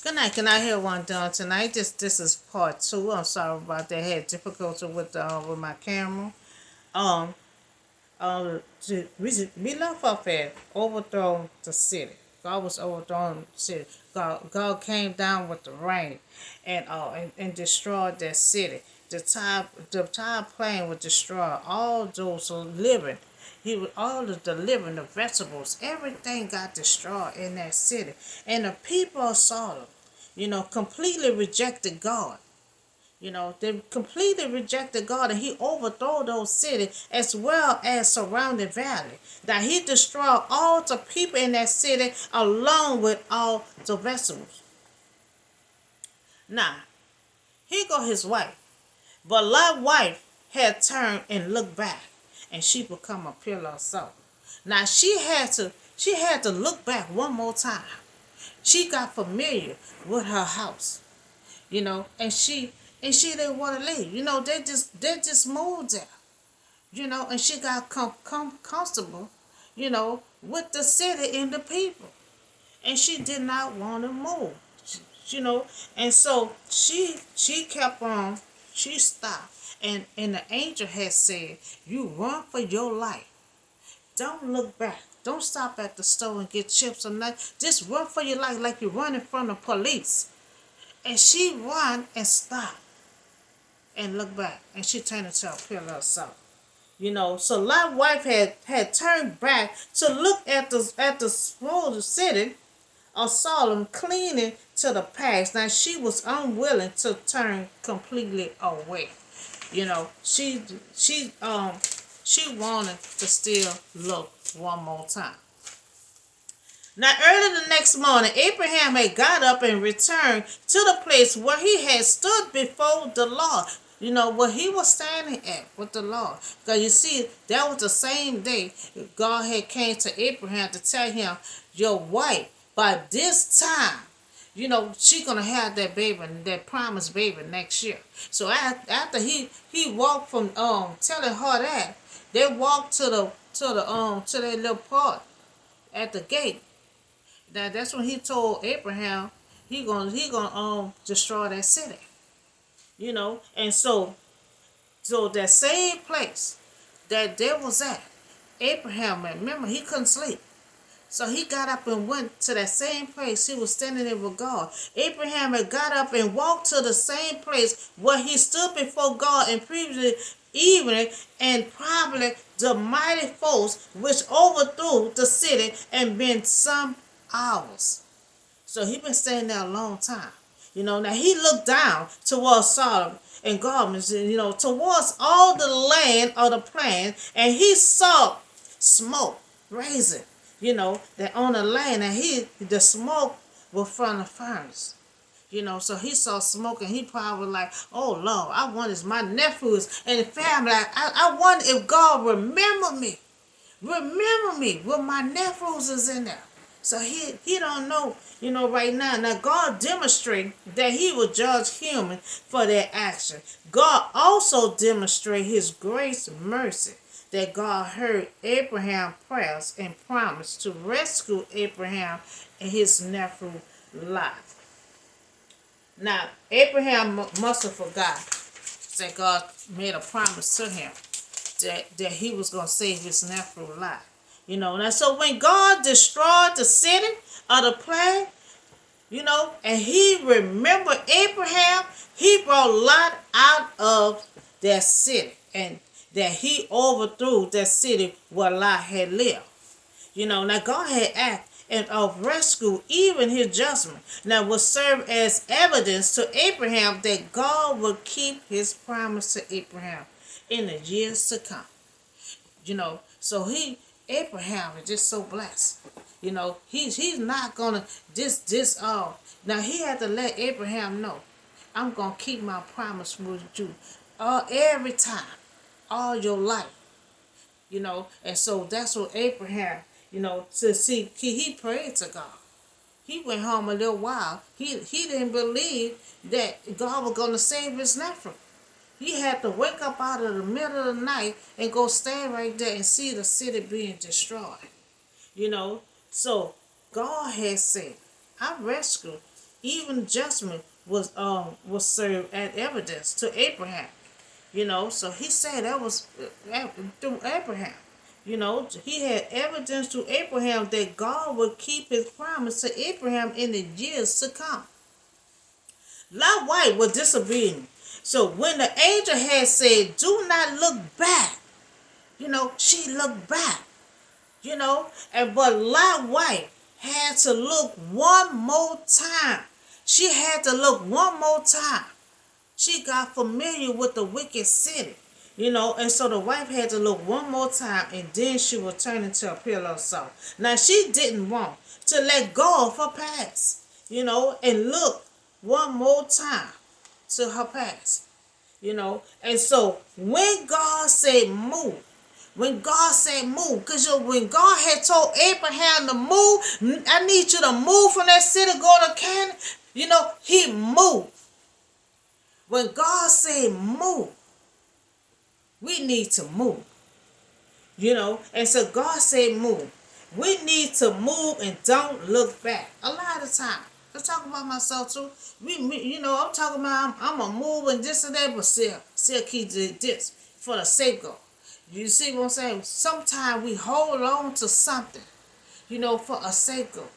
Good night. Can I hear one done tonight? This is part two. I'm sorry about that. I had difficulty with my camera. Um we left off at overthrow the city. God was overthrowing the city. God came down with the rain and destroyed that city. The tide plane would destroy all those living. He would all of the living, the vegetables, everything got destroyed in that city. And the people of Sodom, completely rejected God. They completely rejected God, and he overthrew those cities as well as surrounding valley. That he destroyed all the people in that city along with all the vegetables. Now, here go his wife. But Lot's wife had turned and looked back, and she become a pillar of salt. Now she had to look back one more time. She got familiar with her house, and she didn't want to leave. They just moved there, and she got comfortable, with the city and the people, and she did not want to move, you know, and so she kept on. She stopped, and the angel had said, "You run for your life. Don't look back. Don't stop at the store and get chips or nothing. Just run for your life like you're running from the police." And she run and stopped and looked back, and she turned into a pillar of salt. So Lot's wife had turned back to look at the small city of Sodom cleaning to the past. Now she was unwilling to turn completely away. She wanted to still look one more time. Now, early the next morning, Abraham had got up and returned to the place where he had stood before the Lord. Where he was standing at with the Lord. Because you see, that was the same day God had came to Abraham to tell him, your wife, by this time, she gonna have that baby, that promised baby next year. So after he walked from telling her that, they walked to that little part at the gate. That's when he told Abraham he gonna destroy that city. And so that same place that there was at, Abraham, remember, he couldn't sleep. So he got up and went to that same place. He was standing there with God. Abraham had got up and walked to the same place where he stood before God in previous evening, and probably the mighty force which overthrew the city and been some hours. So he been standing there a long time. Now he looked down towards Sodom and Gomorrah, towards all the land of the plain, and he saw smoke raising, that on the land, and the smoke was from the furnace. So he saw smoke, and he probably like, oh Lord, I wonder if my nephews and family, I wonder if God remember me. Remember me when my nephews is in there. So he don't know, right now. Now God demonstrated that he will judge human for their action. God also demonstrated his grace and mercy, that God heard Abraham's prayers and promised to rescue Abraham and his nephew Lot. Now Abraham must have forgot that God made a promise to him that he was going to save his nephew Lot. Now so when God destroyed the city of the plain, and he remembered Abraham, he brought Lot out of that city, and that he overthrew that city where Lot had lived. Now God had acted and of rescue, even his judgment. Now will serve as evidence to Abraham that God will keep his promise to Abraham in the years to come. So Abraham is just so blessed. He's not gonna this all. Now he had to let Abraham know, I'm gonna keep my promise with you every time, all your life. And so that's what Abraham, to see, he prayed to God. He went home a little while. He didn't believe that God was gonna save his nephew. He had to wake up out of the middle of the night and go stand right there and see the city being destroyed. So God had said, I rescued even judgment was served as evidence to Abraham. So he said that was through Abraham. He had evidence to Abraham that God would keep his promise to Abraham in the years to come. Lot wife was disobedient. So when the angel had said, "Do not look back," she looked back. But Lot wife had to look one more time. She had to look one more time. She got familiar with the wicked city. And so the wife had to look one more time, and then she would turn into a pillar of salt. Now, she didn't want to let go of her past, and look one more time to her past, And so when God said move, because when God had told Abraham to move, I need you to move from that city, go to Canaan, he moved. When God said move, we need to move. And so God said move. We need to move and don't look back. A lot of time. I'm talking about myself too. I'm talking about I'm a move and this and that, but still keep this for the sake of. You see what I'm saying? Sometimes we hold on to something, for a sake of.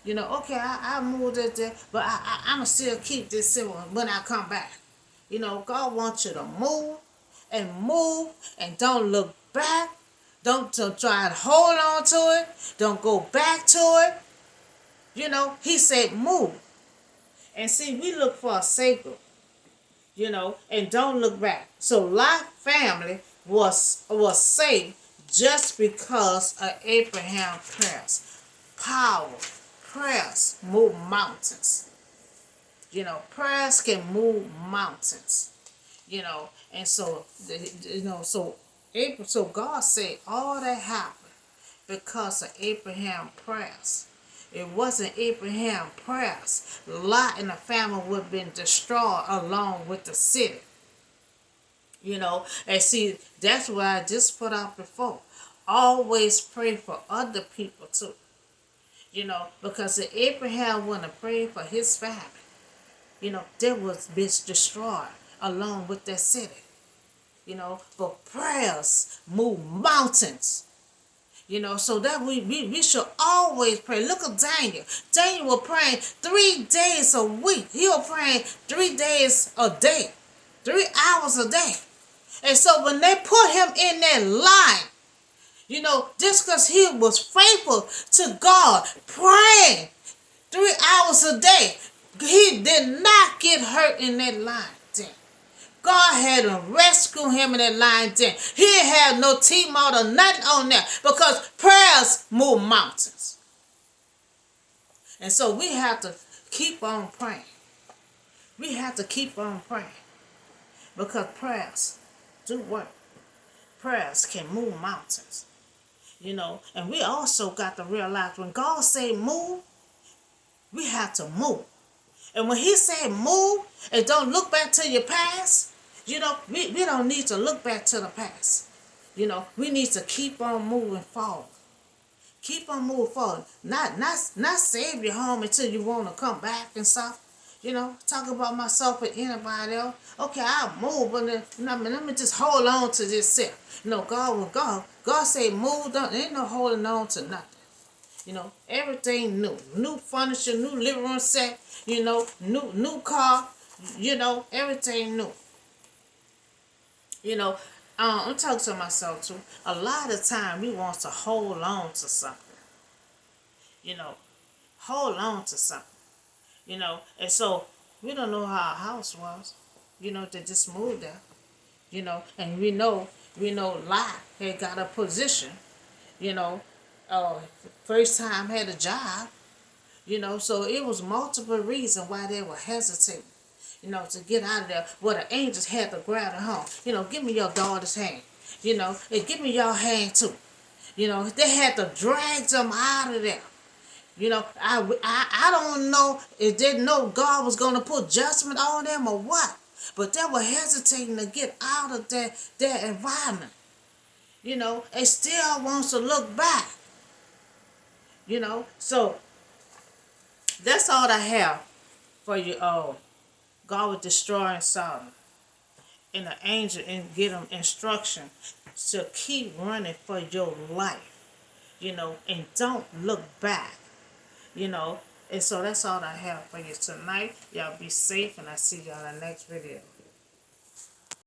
Okay, I moved it there, but I'ma still keep this when I come back. God wants you to move and don't look back. Don't try to hold on to it. Don't go back to it. He said move. And see, we look for a Savior, and don't look back. So Lot family was saved just because of Abraham's prayers. Power. Prayers move mountains. Prayers can move mountains. And so so God said all that happened because of Abraham's prayers. It wasn't Abraham's prayers. Lot and the family would have been destroyed along with the city. And see, that's what I just put out before. Always pray for other people too. Because if Abraham wouldn't have prayed for his family, they was been destroyed along with that city. But prayers move mountains. So that we should always pray. Look at Daniel. Daniel was praying 3 days a week. He was praying 3 days a day, 3 hours a day. And so when they put him in that line, just because he was faithful to God, praying 3 hours a day, he did not get hurt in that line. God had to rescue him in that line then. He didn't have no T-mart or nothing on there because prayers move mountains. And so we have to keep on praying. We have to keep on praying because prayers do work. Prayers can move mountains. And we also got to realize when God say move, we have to move. And when he said move and don't look back to your past, we don't need to look back to the past. We need to keep on moving forward. Keep on moving forward. Not save your home until you want to come back and stuff. Talk about myself and anybody else. Okay, I'll move, but let me just hold on to this self. God say move, ain't no holding on to nothing. Everything new. New furniture, new living room set, new car, everything new. I'm talking to myself too. A lot of time we want to hold on to something. Hold on to something. And so we don't know how our house was. They just moved there. And we know Lot had got a position. First time had a job. So it was multiple reasons why they were hesitating. To get out of there. Well, the angels had to grab the home. Give me your daughter's hand. And give me your hand too. They had to drag them out of there. I don't know if they know God was going to put judgment on them or what. But they were hesitating to get out of their environment. They still wants to look back. So that's all I have for you all. God was destroying Sodom. And the angel and get them instruction to keep running for your life, and don't look back, you know. And so that's all I have for you tonight. Y'all be safe, and I see y'all in the next video.